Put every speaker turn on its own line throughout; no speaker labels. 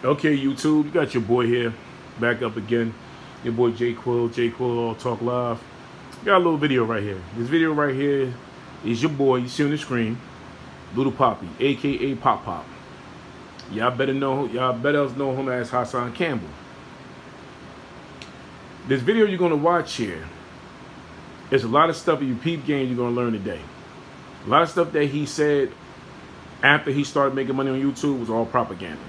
Okay, YouTube, you got your boy here, back up again. Your boy J Quill, All Talk Live. Got a little video right here. This video right here is your boy, you see on the screen, Little Poppy, aka Pop Pop. Y'all better know him as Hassan Campbell. This video you're gonna watch here is a lot of stuff in your peep game you're gonna learn today. A lot of stuff that he said after he started making money on YouTube was all propaganda.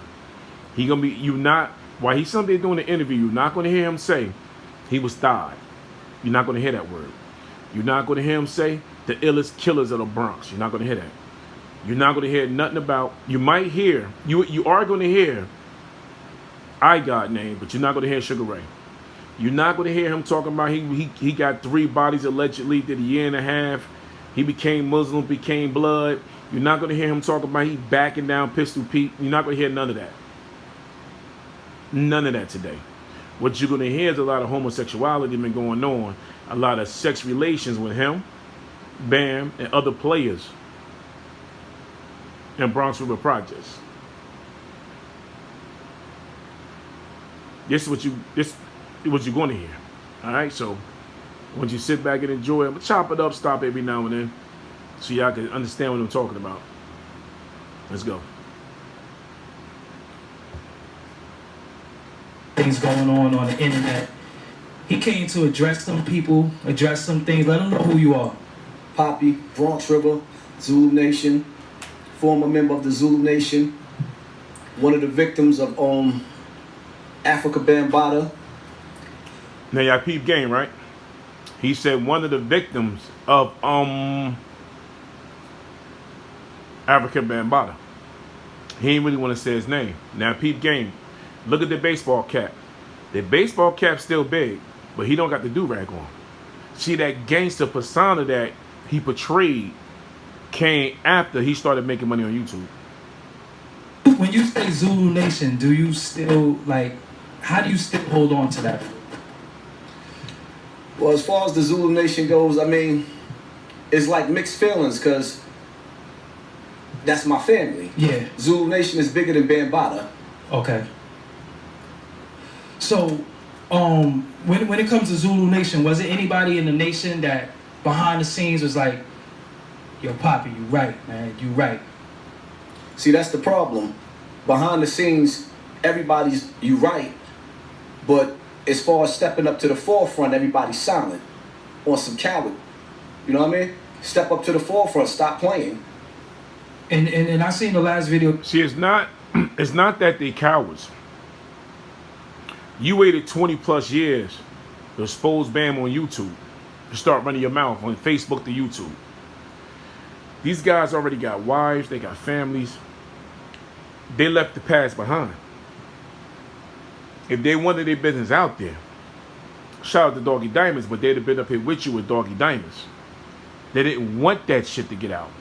While he's something doing the interview, you're not gonna hear him say he was thawed. You're not gonna hear that word. You're not gonna hear him say the illest killers of the Bronx. You're not gonna hear that. You're not gonna hear nothing about. You might hear. You are gonna hear I got name, but you're not gonna hear Sugar Ray. You're not gonna hear him talking about he got 3 bodies allegedly, did a year and a half. He became Muslim, became blood. You're not gonna hear him talking about he backing down Pistol Pete. You're not gonna hear none of that. None of that today. What you're gonna hear is a lot of homosexuality been going on, a lot of sex relations with him, Bam, and other players in Bronx River Projects. This is what you're going to hear. All right, so once you sit back and enjoy it, I'm gonna chop it up, stop every now and then, so y'all can understand what I'm talking about. Let's go.
Things going on the internet. He came to address some people, address some things, let them know who you are.
Poppy, Bronx River, Zulu Nation, former member of the Zulu Nation, one of the victims of Africa Bambaataa.
Now y'all peep game, right? He said one of the victims of Africa Bambaataa. He ain't really want to say his name. Now peep game. Look at the baseball cap. The baseball cap's still big, but he don't got the do-rag on. See, that gangster persona that he portrayed came after he started making money on YouTube.
When you say Zulu Nation, do you still, how do you still hold on to that?
Well, as far as the Zulu Nation goes, I mean, it's like mixed feelings because that's my family.
Yeah.
Zulu Nation is bigger than Bambaataa.
Okay. So, when it comes to Zulu Nation, was it anybody in the nation that behind the scenes was like, yo, Poppy, you right, man, you right?
See, that's the problem. Behind the scenes, everybody's you right, but as far as stepping up to the forefront, everybody's silent on some coward. You know what I mean? Step up to the forefront, stop playing.
And I seen the last video.
See, it's not that they cowards. You waited 20 plus years to expose Bam on YouTube, to start running your mouth on Facebook to YouTube. These guys already got wives, they got families. They left the past behind. If they wanted their business out there, shout out to Doggy Diamonds, but they'd have been up here with you with Doggy Diamonds. They didn't want that shit to get out.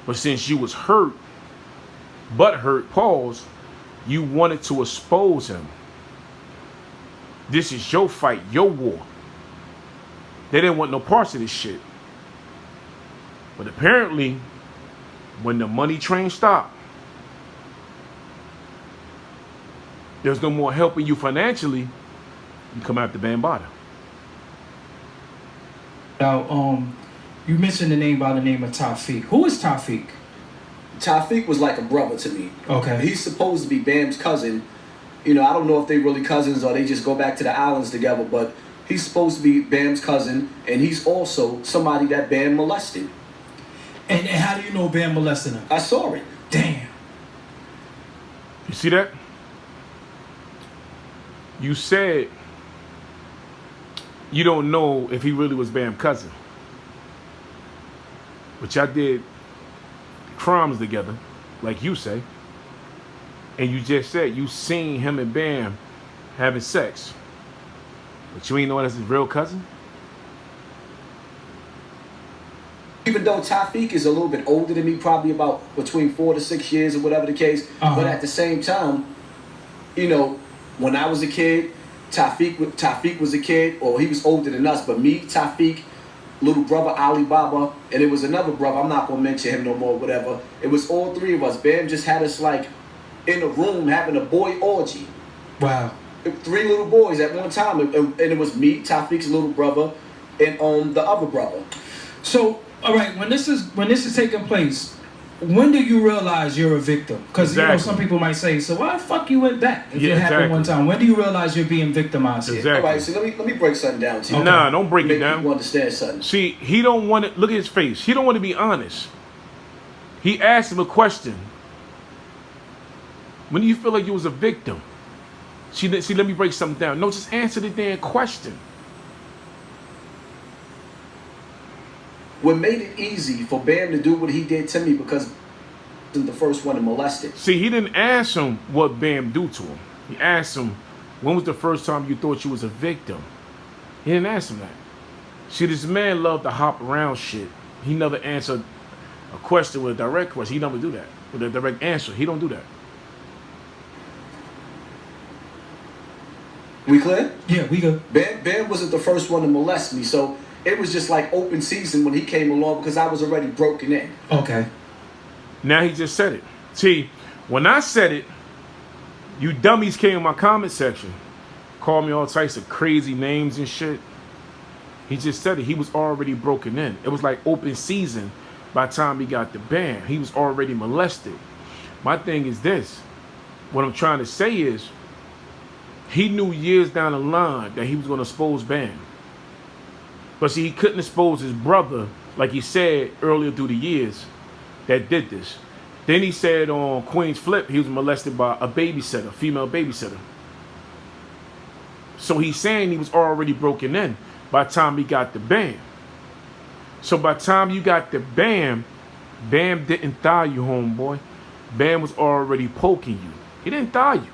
But since you was hurt, pause, you wanted to expose him. This is your fight, your war. They didn't want no parts of this shit. But apparently, when the money train stopped, there's no more helping you financially. You come after Bambaataa.
Now, you mentioned the name by the name of Tawfiq. Who is Tawfiq?
Tawfiq was like a brother to me.
Okay.
He's supposed to be Bam's cousin. You know, I don't know if they really cousins or they just go back to the islands together, but he's supposed to be Bam's cousin, and he's also somebody that Bam molested.
And how do you know Bam molested him?
I saw it.
Damn.
You see that? You said you don't know if he really was Bam's cousin. But y'all did crimes together, like you say. And you just said you seen him and Bam having sex. But you ain't know that's his real cousin?
Even though Tawfiq is a little bit older than me, probably about between 4 to 6 years or whatever the case, but at the same time, you know, when I was a kid, Tawfiq was a kid, or he was older than us, but me, Tawfiq, little brother Ali Baba, and it was another brother, I'm not going to mention him no more, whatever. It was all 3 of us. Bam just had us like in a room having a boy orgy.
Wow.
3 little boys at one time, and it was me, Tafik's little brother, and the other brother.
So, all right, when this is taking place, when do you realize you're a victim? Because you know some people might say, so why the fuck you went back if it happened one time? When do you realize you're being victimized here?
Exactly.
All right, so let me break something down to you.
Okay. Nah, don't break it
Make
down.
people understand something.
See, he don't want to look at his face. He don't want to be honest. He asked him a question. When do you feel like you was a victim? See, let me break something down. No, just answer the damn question.
What made it easy for Bam to do what he did to me because he wasn't the first one to molest it.
See, he didn't ask him what Bam do to him. He asked him, when was the first time you thought you was a victim? He didn't ask him that. See, this man loved to hop around shit. He never answered a question with a direct question. He never do that. With a direct answer. He don't do that.
We clear?
Yeah, we good.
Bam wasn't the first one to molest me, so it was just like open season when he came along because I was already broken in.
Okay.
Now he just said it. See, when I said it, you dummies came in my comment section, called me all types of crazy names and shit. He just said it. He was already broken in. It was like open season by the time he got the ban. He was already molested. My thing is this. What I'm trying to say is, he knew years down the line that he was going to expose Bam. But see, he couldn't expose his brother, like he said earlier through the years, that did this. Then he said on Queen's Flip, he was molested by a babysitter, female babysitter. So he's saying he was already broken in by the time he got the Bam. So by the time you got the Bam, Bam didn't thigh you, homeboy. Bam was already poking you. He didn't thigh you.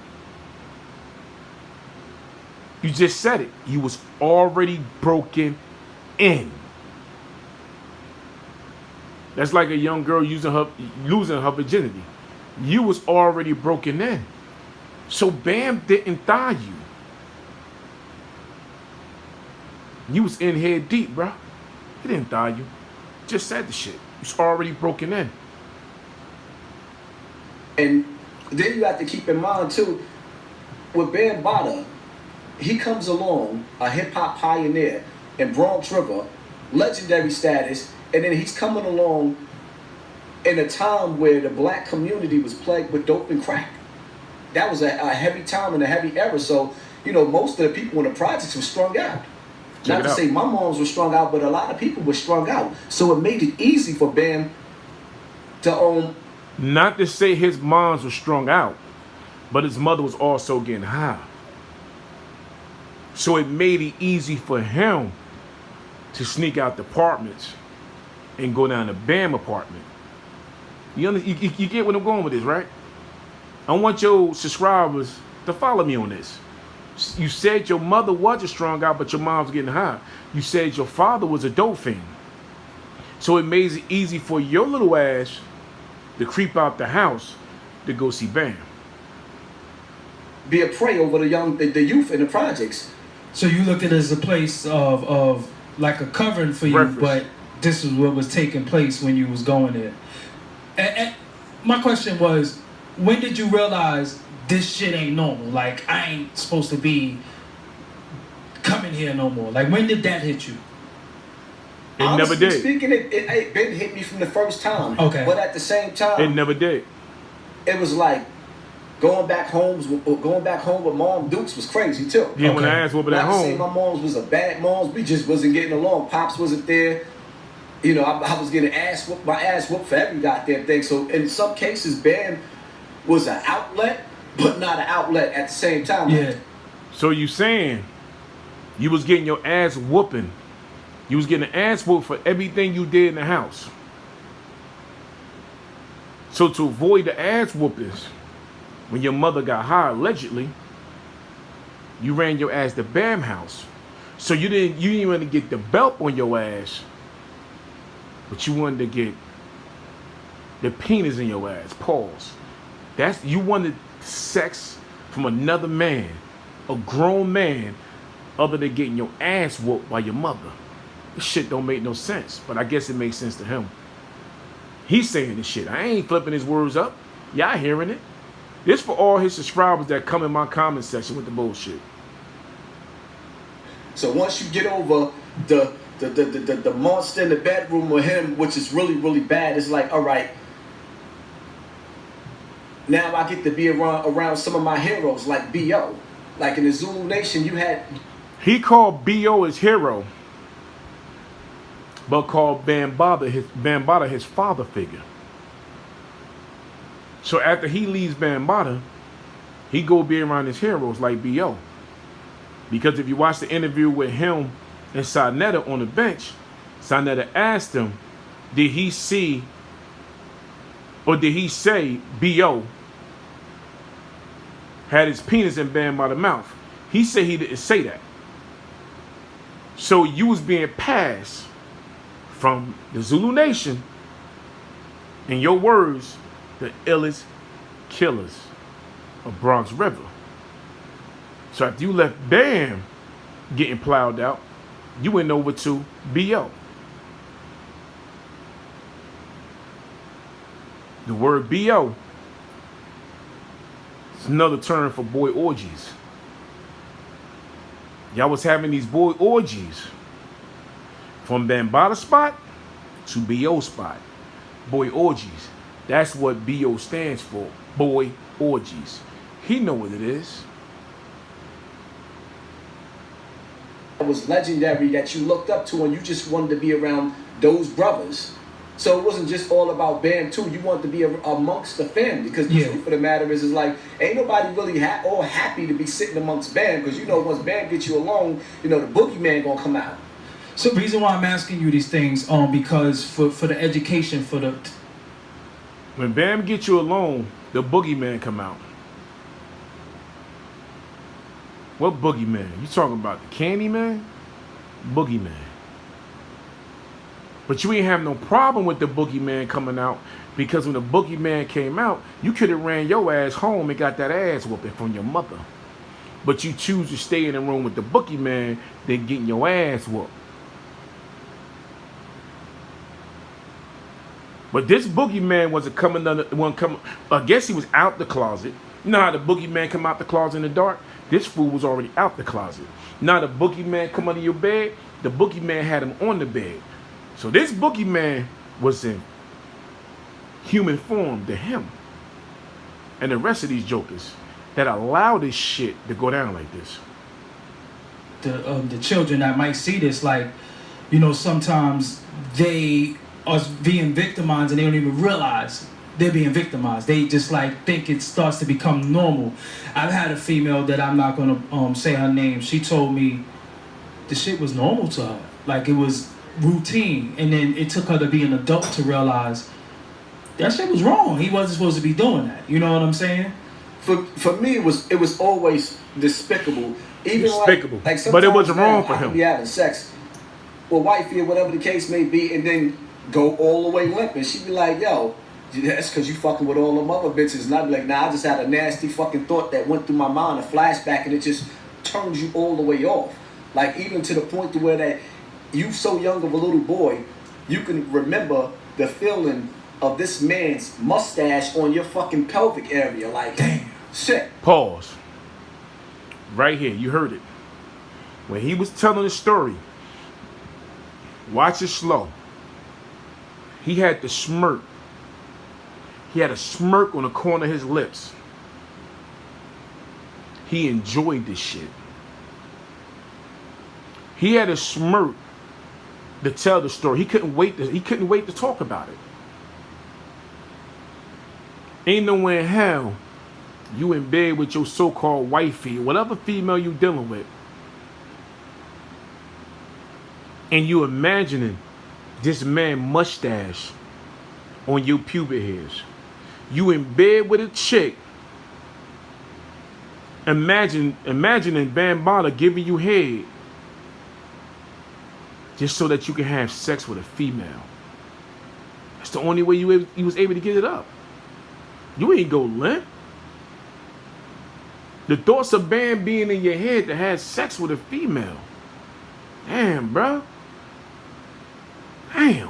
You just said it. You was already broken in. That's like a young girl losing her virginity. You was already broken in. So Bam didn't thigh you. You was in head deep, bro. He didn't thigh you. Just said the shit. You was already broken in.
And then you have to keep in mind too, with Bam Bada, he comes along, a hip-hop pioneer in Bronx River, legendary status, and then he's coming along in a time where the black community was plagued with dope and crack. That was a heavy time and a heavy era, so, you know, most of the people in the projects were strung out. Not to say my moms were strung out, but a lot of people were strung out. So it made it easy for Bam to
Not to say his moms were strung out, but his mother was also getting high. So it made it easy for him to sneak out the apartments and go down to Bam apartment. You get where I'm going with this, right? I want your subscribers to follow me on this. You said your mother wasn't strung out, but your mom's getting high. You said your father was a dope fiend. So it made it easy for your little ass to creep out the house to go see Bam.
be a prey over the youth in the projects.
So you looked at it as a place of like a covering for you, but this is what was taking place when you was going there. And my question was, when did you realize this shit ain't normal? Like, I ain't supposed to be coming here no more. Like, when did that hit you?
It
Honestly
never did.
Speaking, it been hit me from the first time.
Okay.
But at the same time,
It never did.
it was like going back home with Mom Dukes was crazy too.
Yeah, when I asked what at
Not to say
home.
my mom's was a bad mom's, we just wasn't getting along. Pops wasn't there. You know, I was getting my ass whooped for every goddamn thing. So in some cases, Bam was an outlet, but not an outlet at the same time.
Yeah.
So you saying you was getting your ass whooping. You was getting an ass whooped for everything you did in the house. So to avoid the ass whoopings, when your mother got high, allegedly, you ran your ass to Bam house. So you didn't want to get the belt on your ass, but you wanted to get the penis in your ass. Pause. You wanted sex from another man, a grown man, other than getting your ass whooped by your mother. This shit don't make no sense, but I guess it makes sense to him. He's saying this shit. I ain't flipping his words up. Y'all hearing it. This for all his subscribers that come in my comment section with the bullshit.
So once you get over the monster in the bedroom with him, which is really, really bad, it's like, all right, now I get to be around some of my heroes like B.O. Like in the Zulu Nation, you had...
He called B.O. his hero, but called Bambaataa his father figure. So after he leaves Bambaataa, he go be around his heroes like B.O. Because if you watch the interview with him and Sarnetta on the bench, Sarnetta asked him, did he see or did he say B.O. had his penis in Bambaataa's mouth? He said he didn't say that. So you was being passed from the Zulu Nation, in your words, the illest killers of Bronx River. So after you left Bam getting plowed out, you went over to B.O. The word B.O. is another term for boy orgies. Y'all was having these boy orgies from Bambaataa spot to B.O. spot. Boy orgies. That's what B.O. stands for. Boy orgies. He know what it is.
It was legendary that you looked up to and you just wanted to be around those brothers. So it wasn't just all about Bam too. You wanted to be amongst the family, because the truth of the matter is like ain't nobody really all happy to be sitting amongst Bam, because you know once Bam gets you alone, you know the boogeyman gonna come out.
So the reason why I'm asking you these things, because for the education, for the...
When Bam gets you alone, the boogeyman come out. What boogeyman? You talking about the Candyman? Boogeyman. But you ain't have no problem with the boogeyman coming out, because when the boogeyman came out, you could have ran your ass home and got that ass whooping from your mother. But you choose to stay in the room with the boogeyman than getting your ass whooped. But this boogeyman wasn't coming I guess he was out the closet. You know how the boogeyman come out the closet in the dark? This fool was already out the closet. Now the boogeyman come under your bed, the boogeyman had him on the bed. So this boogeyman was in human form to him. And the rest of these jokers that allow this shit to go down like this.
The children that might see this, like, you know, sometimes they are being victimized and they don't even realize they're being victimized. They just like think it starts to become normal. I've had a female that I'm not gonna say her name. She told me the shit was normal to her. Like it was routine, and then it took her to be an adult to realize that shit was wrong. He wasn't supposed to be doing that. You know what I'm saying?
For me, it was always despicable. Even
despicable.
Like
but it wasn't wrong for
I
him.
could be having sex with wifey or whatever the case may be, and then go all the way limp, and she'd be like, "Yo, that's because you fucking with all them other bitches." And I'd be like, "Nah, I just had a nasty fucking thought that went through my mind, a flashback, and it just turns you all the way off." Like even to the point to where that you so young of a little boy, you can remember the feeling of this man's mustache on your fucking pelvic area. Like, damn, shit.
Pause. Right here, you heard it. When he was telling the story, watch it slow. He had the smirk. He had a smirk on the corner of his lips. He enjoyed this shit. He had a smirk to tell the story. He couldn't wait to talk about it. Ain't no way in hell you in bed with your so-called wifey, whatever female you dealing with, and you imagining this man mustache on your pubic hairs. You in bed with a chick, imagining Bambaataa giving you head just so that you can have sex with a female. That's the only way you was able to get it up. You ain't go limp. The thoughts of Bam being in your head to have sex with a female. Damn, bro. Damn.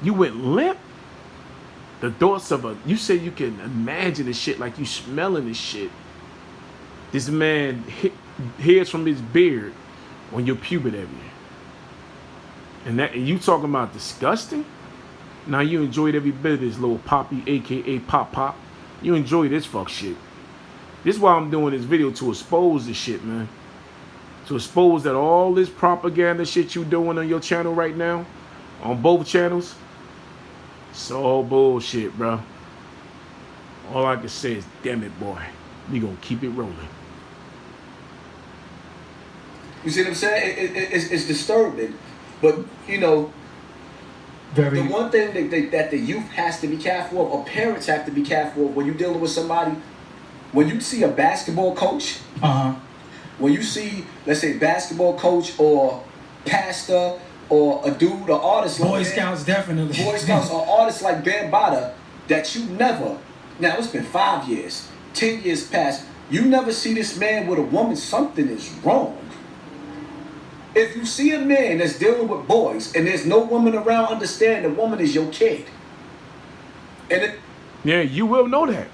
You went limp. The thoughts of you say you can imagine the shit like you smelling the shit. This man hairs from his beard on your pubic area. And you talking about disgusting? Now you enjoyed every bit of this little poppy, aka pop. You enjoy this fuck shit. This is why I'm doing this video, to expose this shit, man. To expose that all this propaganda shit you doing on your channel right now, on both channels, it's all bullshit, bro. All I can say is, damn it, boy. We gonna keep it rolling.
You see what I'm saying? It's disturbing. But, you know, the one thing that the youth has to be careful of, or parents have to be careful of when you're dealing with somebody, when you see a basketball coach, when you see, let's say, basketball coach or pastor or a dude or artist like
Boy Scouts, definitely.
Boy Scouts or artists like Bambaataa, that you never, now it's been 5 years, 10 years past, you never see this man with a woman, something is wrong. If you see a man that's dealing with boys and there's no woman around, understand the woman is your kid. And
yeah, you will know that.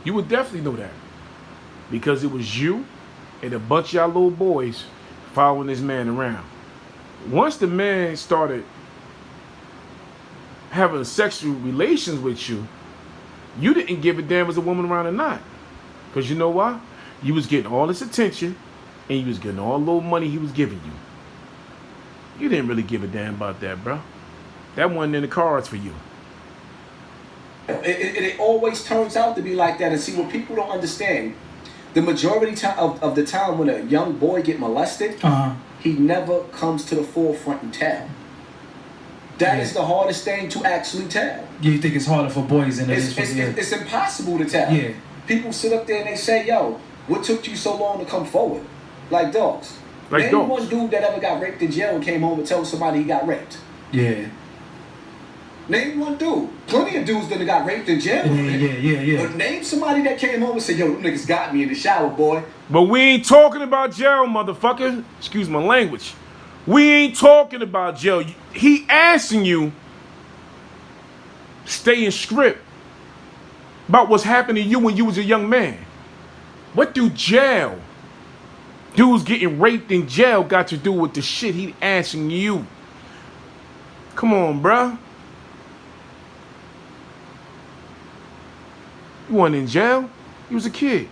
You would definitely know that. Because it was you and a bunch of y'all little boys following this man around. Once the man started having sexual relations with you, you didn't give a damn as a woman around or not. Because you know why? You was getting all this attention and you was getting all the little money he was giving you. You didn't really give a damn about that, bro. That wasn't in the cards for you.
it always turns out to be like that. And see, what people don't understand, the majority of the time when a young boy get molested, he never comes to the forefront and tell. That is the hardest thing to actually tell.
You think it's harder for boys than it is for
it's impossible to tell.
Yeah.
People sit up there and they say, yo, what took you so long to come forward? Like dogs.
Like
Name
dogs.
one dude that ever got raped in jail and came home and told somebody he got raped.
Yeah.
Name one dude. Plenty of dudes that got raped in jail.
Yeah.
But name somebody that came home and said, yo, them niggas got me in the shower, boy.
But we ain't talking about jail, motherfucker. Excuse my language. We ain't talking about jail. He asking you, stay in script about what's happening to you when you was a young man. What do jail, dudes getting raped in jail, got to do with the shit he asking you? Come on, bruh. You wasn't in jail. You was a kid.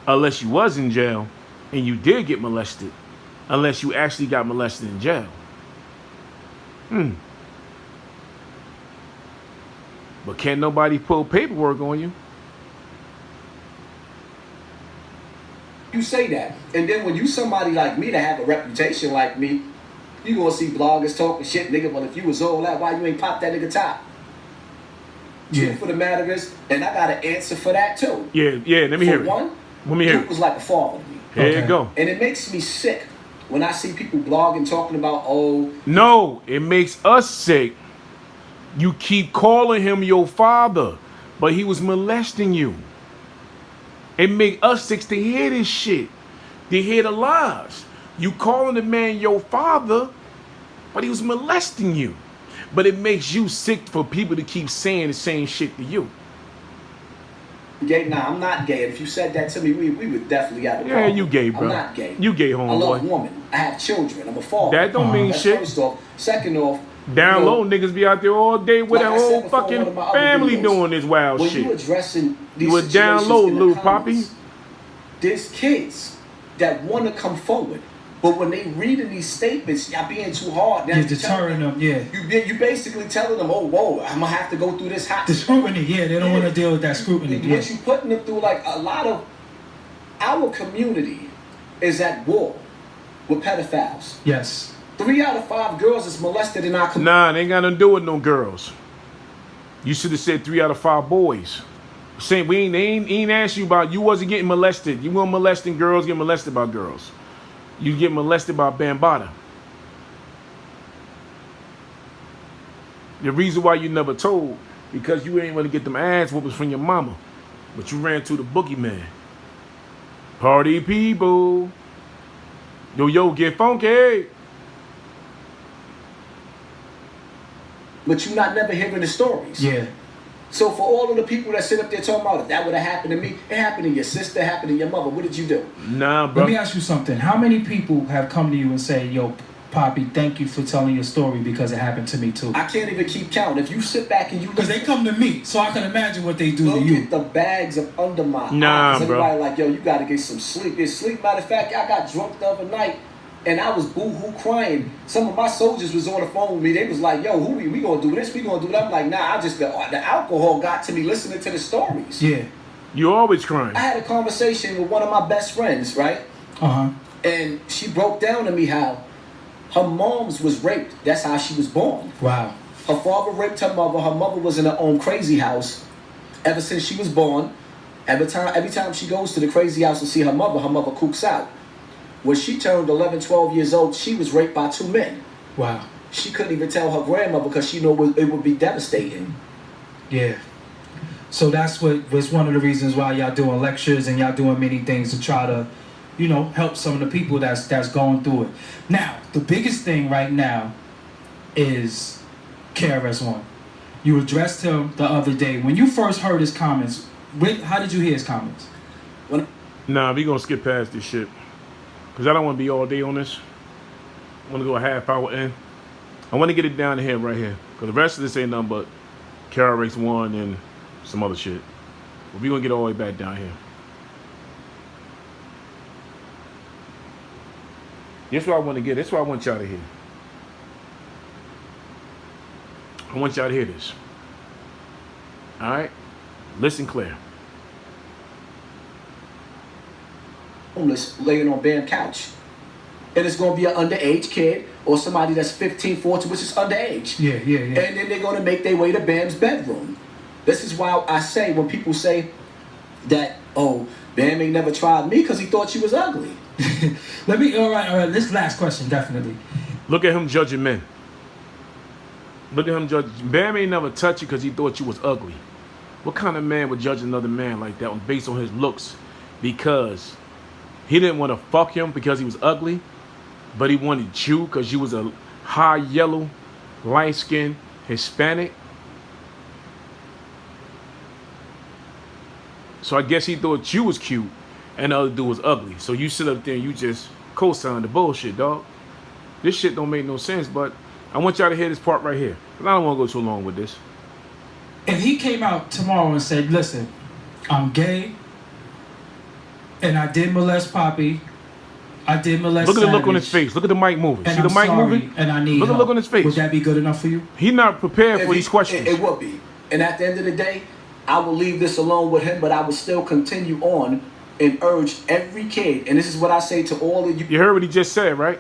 Unless you was in jail and you did get molested. Unless you actually got molested in jail. But can't nobody pull paperwork on you.
You say that. And then when you somebody like me that have a reputation like me, you gonna see bloggers talking shit, nigga. Well, if you was all that, why you ain't pop that nigga top? Truth for the matter is, and I got an answer for that too.
Yeah, let me hear it.
One,
let me hear
Duke was like a father to me.
There you go.
And it makes me sick when I see people blogging talking about, oh.
No, it makes us sick. You keep calling him your father, but he was molesting you. It make us sick to hear this shit. To hear the lies. You calling the man your father, but he was molesting you. But it makes you sick for people to keep saying the same shit to you.
Gay? Nah, I'm not gay. If you said that to me, we would definitely have a problem.
Yeah, you gay, bro.
I'm not gay.
You gay, homeboy.
I love women. I have children. I'm a father.
That don't mean
That's
shit.
First off. Second off,
down low, niggas be out there all day with
like
their whole
before,
fucking
one of my other
family
videos,
doing this wild
when
shit.
you addressing these
You were down
situations
low,
in the
little
comments,
poppy.
There's kids that want to come forward, but when they reading these statements, y'all being too hard.
You're deterring them, yeah.
You basically telling them, oh, whoa, I'm gonna have to go through this hot.
The scrutiny, yeah. They don't want to deal with that scrutiny.
What you putting them through, like a lot of our community is at war with pedophiles.
Yes.
3 out of 5 girls is molested in our community.
Nah, they ain't got nothing to do with no girls. You should have said 3 out of 5 boys. Saying they ain't asked you about, you wasn't getting molested. You weren't molesting girls, get molested by girls. You get molested by Bambaataa. The reason why you never told, because you ain't want to get them ass whoopers from your mama. But you ran to the boogeyman. Party people. Yo, get funky.
but you're not never hearing the stories.
Yeah.
So for all of the people that sit up there talking about if that would have happened to me, it happened to your sister, it happened to your mother. What did you do?
Nah, bro.
Let me ask you something. How many people have come to you and say, yo, Poppy, thank you for telling your story because it happened to me too?
I can't even keep count. If you sit back and you...
Because they come to me, so I can imagine what they do to you.
Look at the bags of under my
eyes.
Everybody
Bro.
like, yo, you got to get some sleep. It's sleep. Matter of fact, I got drunk the other night and I was boo-hoo crying. Some of my soldiers was on the phone with me. They was like, yo, we going to do this? We going to do that? I'm like, nah, the alcohol got to me listening to the stories.
Yeah.
You always crying.
I had a conversation with one of my best friends, right?
Uh-huh.
And she broke down to me how her mom's was raped. That's how she was born.
Wow.
Her father raped her mother. Her mother was in her own crazy house ever since she was born. Every time she goes to the crazy house to see her mother cooks out. When she turned 11, 12 years old, she was raped by 2 men.
Wow.
She couldn't even tell her grandmother because she knew it would be devastating.
Yeah. So that's what was one of the reasons why y'all doing lectures and y'all doing many things to try to, you know, help some of the people that's going through it. Now, the biggest thing right now is KRS-One. You addressed him the other day. When you first heard his comments, how did you hear his comments?
Nah, we gonna skip past this shit. Because I don't want to be all day on this. I want to go a half hour in. I want to get it down to here right here. Because the rest of this ain't nothing but KRS-One and some other shit. But we gonna get all the way back down here. That's what I want to get. That's what I want y'all to hear. I want y'all to hear this. Alright? Listen clear.
Homeless laying on Bam couch. And it's going to be an underage kid or somebody that's 15, 14, which is underage.
Yeah.
And then they're going to make their way to Bam's bedroom. This is why I say when people say that, oh, Bam ain't never tried me because he thought she was ugly.
All right. This last question, definitely.
Look at him judging men. Look at him judging. Bam ain't never touched you because he thought you was ugly. What kind of man would judge another man like that based on his looks? Because he didn't want to fuck him because he was ugly, but he wanted you because you was a high yellow, light-skinned Hispanic. So I guess he thought you was cute and the other dude was ugly. So you sit up there and you just co-sign the bullshit, dog. This shit don't make no sense, but I want y'all to hear this part right here. Because I don't want to go too long with this.
If he came out tomorrow and said, listen, I'm gay, and I did molest Poppy, I did molest
Look at the look
Savage,
on his face. Look at the mic moving.
and
See the
I'm
mic
sorry,
moving?
and I need
Look at the
help.
look on his face.
Would that be good enough for you?
He not prepared for these questions.
It would be. And at the end of the day, I will leave this alone with him, but I will still continue on and urge every kid, and this is what I say to all of you.
You heard what he just said, right?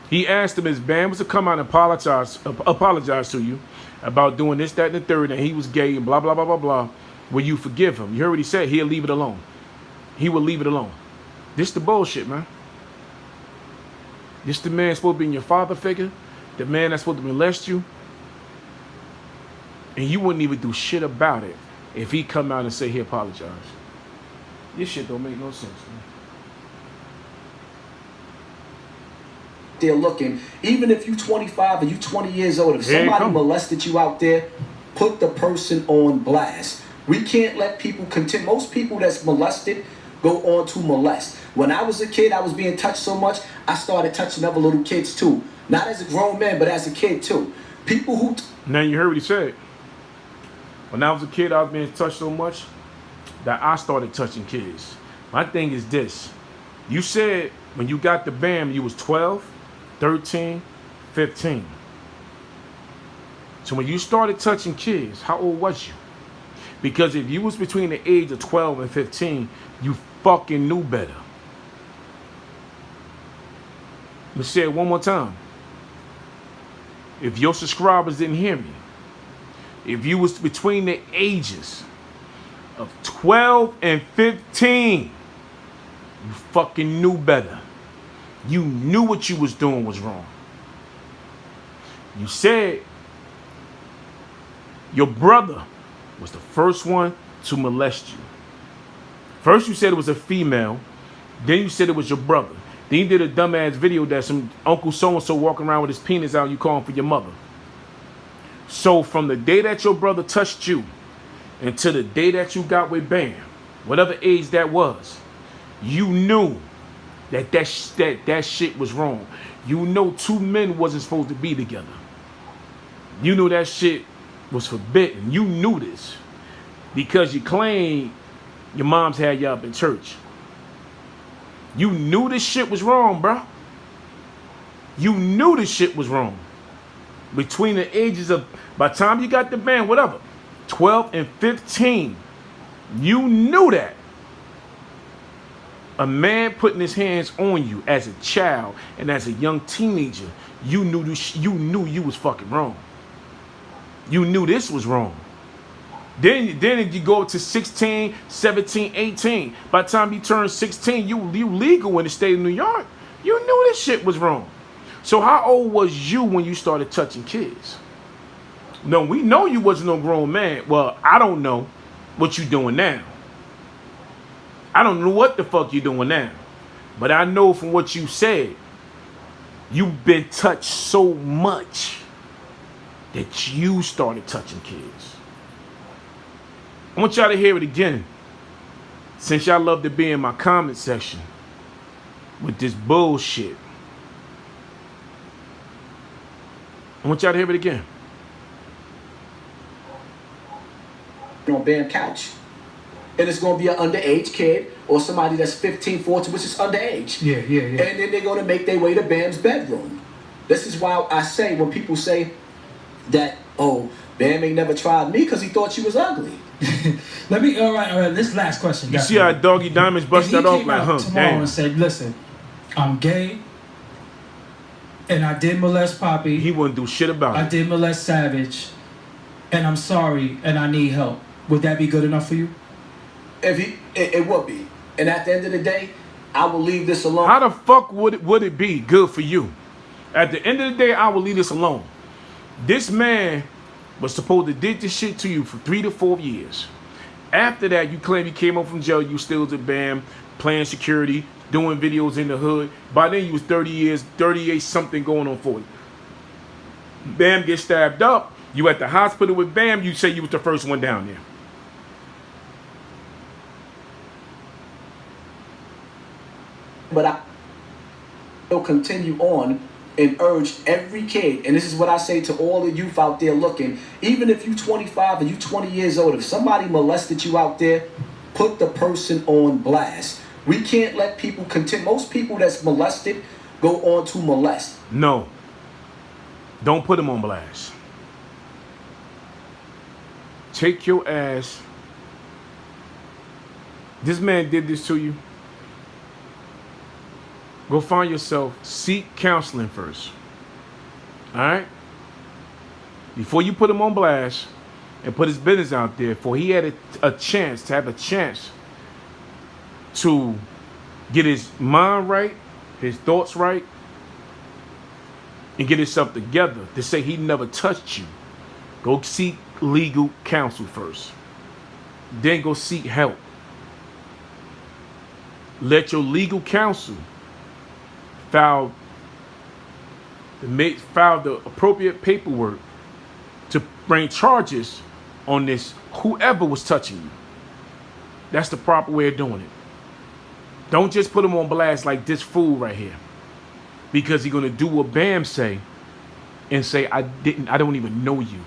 He asked him, his band was to come out and apologize to you about doing this, that, and the third, and he was gay and blah, blah, blah, blah, blah. Will you forgive him? You heard what he said? He'll leave it alone. He will leave it alone. This the bullshit, man. This the man supposed to be your father figure, the man that's supposed to molest you, and you wouldn't even do shit about it if he come out and say he apologized. This shit don't make no sense, man.
They're looking, even if you 25 or you 20 years old, if somebody molested you out there, put the person on blast. We can't let people continue. Most people that's molested go on to molest. When I was a kid, I was being touched so much, I started touching other little kids too. Not as a grown man, but as a kid too. People who...
Now you heard what he said. When I was a kid, I was being touched so much that I started touching kids. My thing is this. You said when you got the BAM, you was 12, 13, 15. So when you started touching kids, how old was you? Because if you was between the age of 12 and 15, you fucking knew better. Let me say it one more time. If your subscribers didn't hear me, if you was between the ages of 12 and 15, you fucking knew better. You knew what you was doing was wrong. You said your brother was the first one to molest you. First you said it was a female, then you said it was your brother. Then you did a dumbass video that some Uncle so-and-so walking around with his penis out, you calling for your mother. So from the day that your brother touched you until the day that you got with Bam, whatever age that was, you knew that shit was wrong. You know two men wasn't supposed to be together. You knew that shit was forbidden. You knew this because you claimed your moms had you up in church. You knew this shit was wrong, bro. You knew this shit was wrong. Between the ages of, by the time you got the band, whatever, 12 and 15, you knew that. A man putting his hands on you as a child and as a young teenager, you knew you was fucking wrong. You knew this was wrong. Then you go to 16, 17, 18. By the time you turn 16, you legal in the state of New York. You knew this shit was wrong. So how old was you when you started touching kids? No, we know you wasn't no grown man. Well, I don't know what you doing now. I don't know what the fuck you doing now. But I know from what you said, you've been touched so much that you started touching kids. I want y'all to hear it again. Since y'all love to be in my comment section with this bullshit. I want y'all to hear it again.
On Bam couch. And it's going to be an underage kid or somebody that's 15, 14, which is underage.
Yeah.
And then they're going to make their way to Bam's bedroom. This is why I say, when people say that, oh, Bam ain't never tried me because he thought you was ugly.
All right, this last question.
You see how Doggy Diamonds bust that off like, huh,
tomorrow
damn.
and said, listen, I'm gay, and I did molest Poppy.
He wouldn't do shit about it.
I did molest Savage, and I'm sorry, and I need help. Would that be good enough for you?
It would be. And at the end of the day, I will leave this alone.
How the fuck would it be good for you? At the end of the day, I will leave this alone. This man was supposed to did this shit to you for 3 to 4 years. After that, you claim you came home from jail, you still was at BAM, playing security, doing videos in the hood. By then, you was 30 years, 38 something going on 40. BAM gets stabbed up. You at the hospital with BAM, you say you was the first one down there.
But I will continue on and urge every kid, and this is what I say to all the youth out there looking, even if you 25 and you 20 years old, if somebody molested you out there, put the person on blast. We can't let people continue. Most people that's molested go on to molest.
No. Don't put them on blast. Take your ass. This man did this to you. Go find yourself, seek counseling first. All right? Before you put him on blast and put his business out there, for he had a chance to get his mind right, his thoughts right, and get himself together to say he never touched you. Go seek legal counsel first. Then go seek help. Let your legal counsel file the appropriate paperwork to bring charges on this whoever was touching you. That's the proper way of doing it. Don't just put him on blast like this fool right here, because he's gonna do what BAM say and say I don't even know you.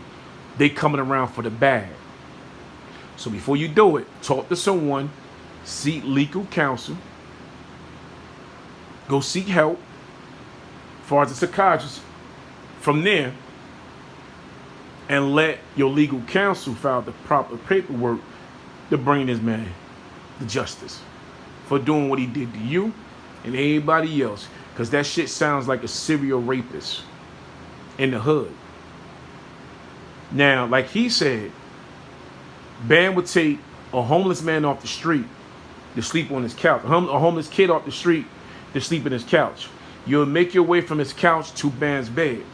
They coming around for the bag. So before you do it, talk to someone, seek legal counsel. Go seek help as far as a psychiatrist. From there, and let your legal counsel file the proper paperwork to bring this man to justice for doing what he did to you and everybody else. Because that shit sounds like a serial rapist in the hood. Now, like he said, BAM would take a homeless man off the street to sleep on his couch. A homeless kid off the street to sleep in his couch. You'll make your way from his couch to BAM's bed.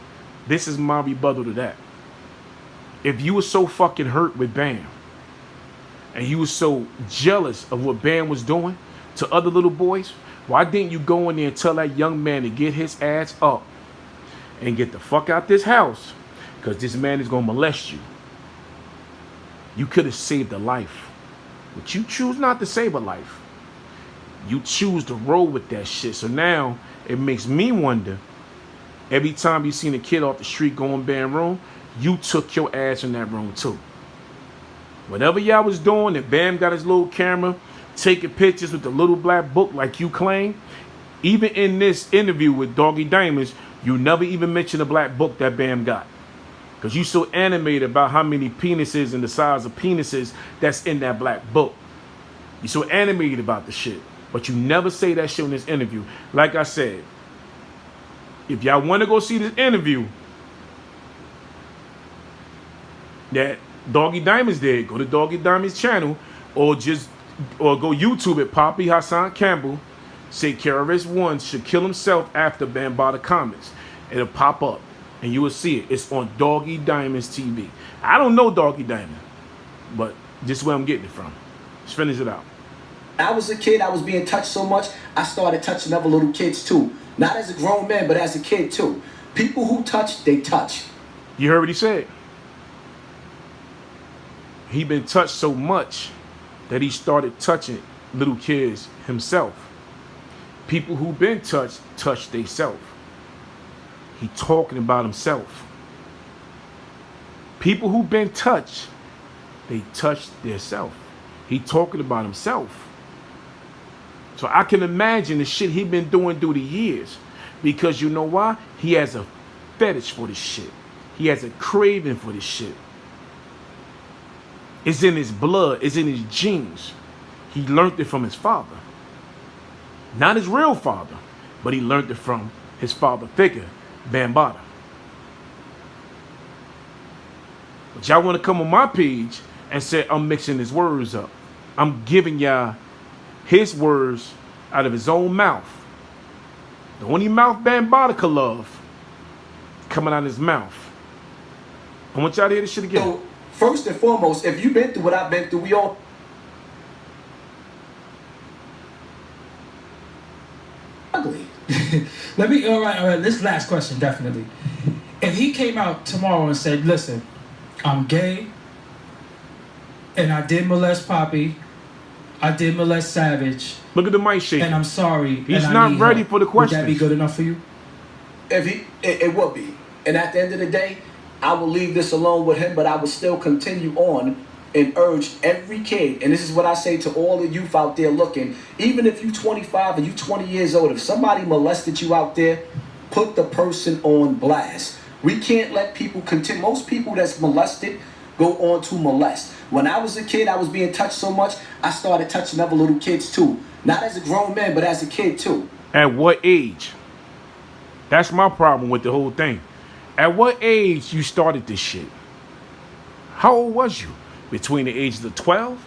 This is my rebuttal to that. If you were so fucking hurt with BAM, and you were so jealous of what BAM was doing to other little boys, why didn't you go in there and tell that young man to get his ass up and get the fuck out this house because this man is going to molest you. You could have saved a life, but you choose not to save a life. You choose to roll with that shit. So now it makes me wonder, every time you seen a kid off the street going bad room, you took your ass in that room too. Whatever y'all was doing, and Bam got his little camera, taking pictures with the little black book like you claim. Even in this interview with Doggy Diamonds, you never even mentioned the black book that Bam got. Because you so animated about how many penises and the size of penises that's in that black book. You so animated about the shit. But you never say that shit in this interview. Like I said, if y'all want to go see this interview that Doggy Diamonds did, go to Doggy Diamonds channel, or go YouTube it, Poppy Hassan Campbell, say KRS-One should kill himself after Bambaataa comments. It'll pop up and you will see it. It's on Doggy Diamonds TV. I don't know Doggy Diamond, but this is where I'm getting it from. Let's finish it out.
I was a kid, I was being touched so much, I started touching other little kids too. Not as a grown man, but as a kid too. People who touch, they touch.
You heard what he said. He been touched so much that he started touching little kids himself. People who been touched, touch theyself. He talking about himself. People who been touched, they touch theirself. He talking about himself. So I can imagine the shit he been doing through the years. Because you know why? He has a fetish for this shit. He has a craving for this shit. It's in his blood. It's in his genes. He learned it from his father. Not his real father, but he learned it from his father figure, Bambaataa. But y'all want to come on my page and say I'm mixing his words up. I'm giving y'all his words out of his own mouth. The only mouth Bambaataa could love coming out of his mouth. I want y'all to hear this shit again.
So, first and foremost, if you've been through what I've been through, we all ugly.
All right, this last question, definitely. If he came out tomorrow and said, listen, I'm gay, and I did molest Poppy, I did molest Savage.
Look at the mic shaking.
And I'm sorry.
He's not ready for the question.
Would that be good enough for you?
It would be. And at the end of the day, I will leave this alone with him, but I will still continue on and urge every kid, and this is what I say to all the youth out there looking, even if you 25 or you 20 years old, if somebody molested you out there, put the person on blast. We can't let people continue. Most people that's molested go on to molest. When I was a kid, I was being touched so much, I started touching other little kids too. Not as a grown man, but as a kid too.
At what age? That's my problem with the whole thing. At what age you started this shit? How old was you? Between the ages of 12,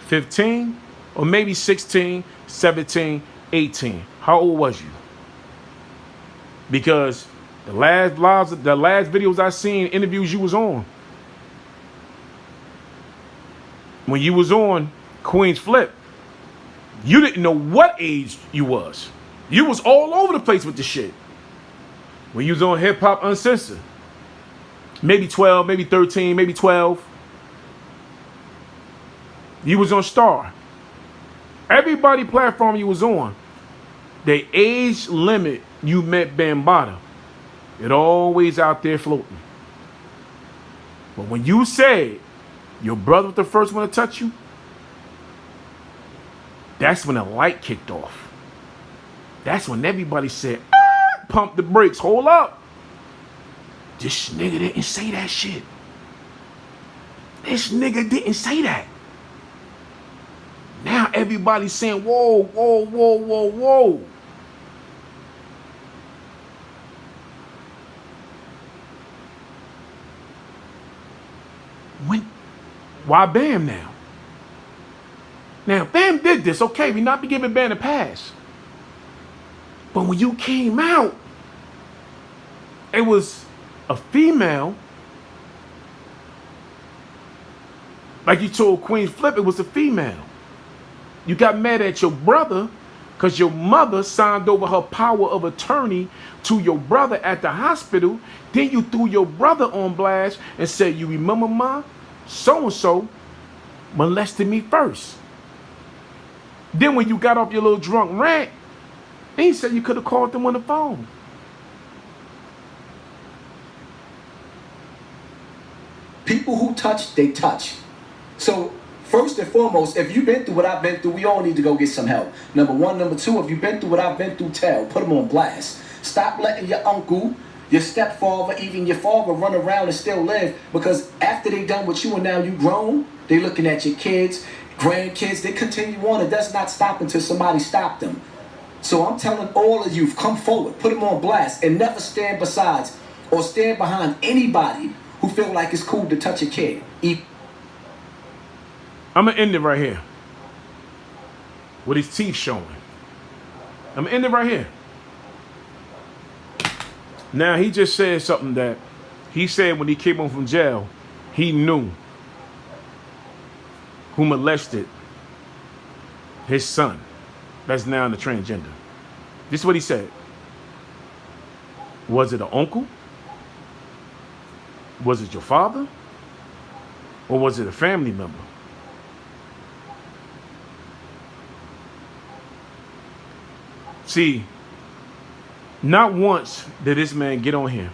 15, or maybe 16, 17, 18. How old was you? Because the last videos I seen, interviews you was on, when you was on Queen's Flip, you didn't know what age you was. You was all over the place with the shit. When you was on Hip Hop Uncensored, maybe 12, maybe 13, maybe 12. You was on Star. Everybody platform you was on, the age limit you met Bambaataa, it always out there floating. But when you said your brother was the first one to touch you, that's when the light kicked off. That's when everybody said, pump the brakes, hold up. This nigga didn't say that shit. This nigga didn't say that. Now everybody's saying, whoa, whoa, whoa, whoa, whoa. Why Bam now? Now, Bam did this, okay, we not be giving Bam a pass. But when you came out, it was a female. Like you told Queen's Flip, it was a female. You got mad at your brother Because your mother signed over her power of attorney to your brother at the hospital. Then you threw your brother on blast and said, you remember ma? So-and-so molested me first. Then when you got off your little drunk rant, he said you could have called them on the phone.
People who touch, they touch. So first and foremost, if you've been through what I've been through, we all need to go get some help. Number one. Number two, if you've been through what I've been through, put them on blast. Stop letting your uncle, your stepfather, even your father run around and still live, because after they done with you and now you grown, they looking at your kids, grandkids, they continue on. It does not stop until somebody stop them. So I'm telling all of you, come forward, put them on blast, and never stand beside or stand behind anybody who feel like it's cool to touch a kid.
I'm going to end it right here. With his teeth showing. I'm going to end it right here. Now, he just said something that he said when he came home from jail, he knew who molested his son. That's now the transgender. This is what he said. Was it an uncle? Was it your father? Or was it a family member? See, not once did this man get on here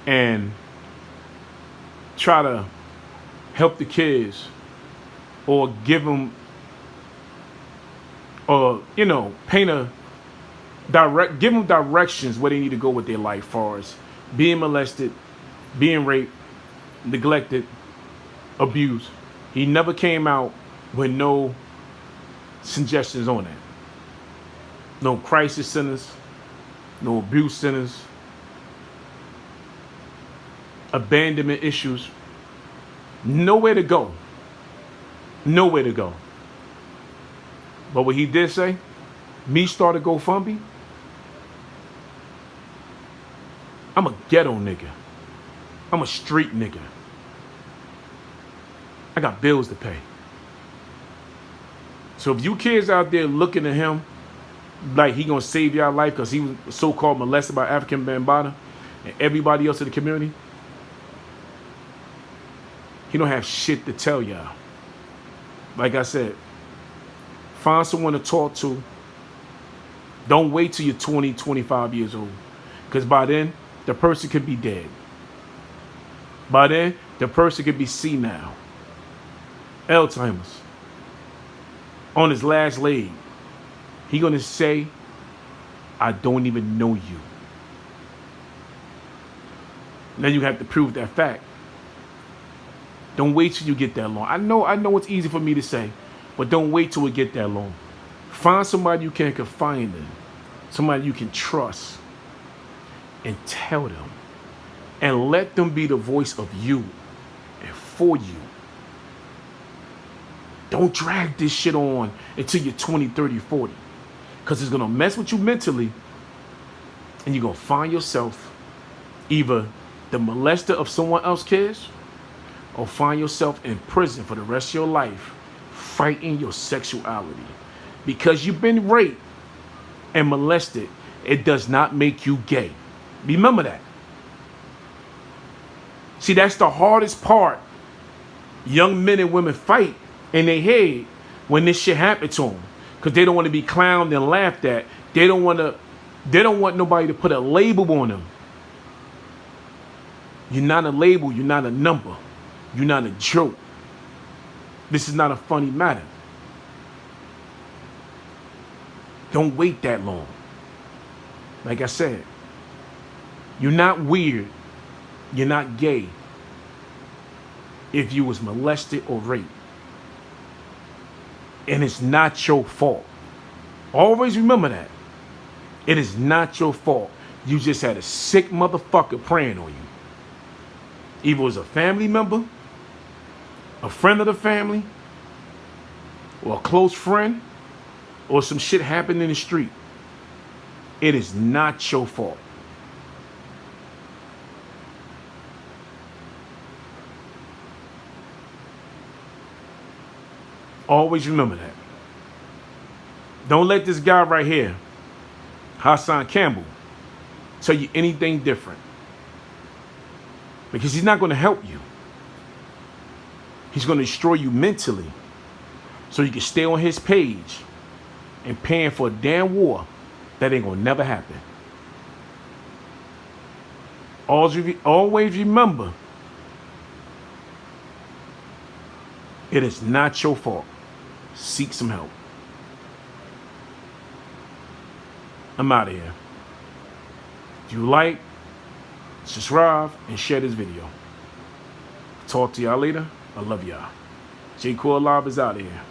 and try to help the kids or give them, or, you know, give them directions where they need to go with their life, as far as being molested, being raped, neglected, abused. He never came out with no suggestions on that. No crisis centers, no abuse centers, abandonment issues. Nowhere to go. Nowhere to go. But what he did say, me start a GoFundMe. I'm a ghetto nigga. I'm a street nigga. I got bills to pay. So if you kids out there looking at him like he gonna save y'all life because he was so-called molested by African Bambaataa and everybody else in the community, he don't have shit to tell y'all. Like I said, find someone to talk to. Don't wait till you're 20, 25 years old. Because by then, the person could be dead. By then, the person could be senile. Alzheimer's. On his last leg. He gonna say, I don't even know you. Then you have to prove that fact. Don't wait till you get that long. I know it's easy for me to say, but don't wait till it get that long. Find somebody you can confide in, somebody you can trust, and tell them, and let them be the voice of you and for you. Don't drag this shit on until you're 20, 30, 40. Because it's going to mess with you mentally. And you're going to find yourself either the molester of someone else's kids, or find yourself in prison for the rest of your life fighting your sexuality. Because you've been raped and molested, it does not make you gay. Remember that. See, that's the hardest part young men and women fight in their head when this shit happened to them. Because they don't want to be clowned and laughed at. They don't want nobody to put a label on them. You're not a label, you're not a number. You're not a joke. This is not a funny matter. Don't wait that long. Like I said, you're not weird. You're not gay if you was molested or raped. And it's not your fault. Always remember that. It is not your fault. You just had a sick motherfucker preying on you. Either it was a family member, a friend of the family, or a close friend, or some shit happened in the street. It is not your fault. Always remember that. Don't let this guy right here, Campbell, tell you anything different. Because he's not going to help you. He's going to destroy you mentally. So you can stay on his page and paying for a damn war that ain't going to never happen. Always remember, it is not your fault. Seek some help. I'm out of here. If you like, subscribe, and share this video. Talk to y'all later. I love y'all. J. Core Live is out of here.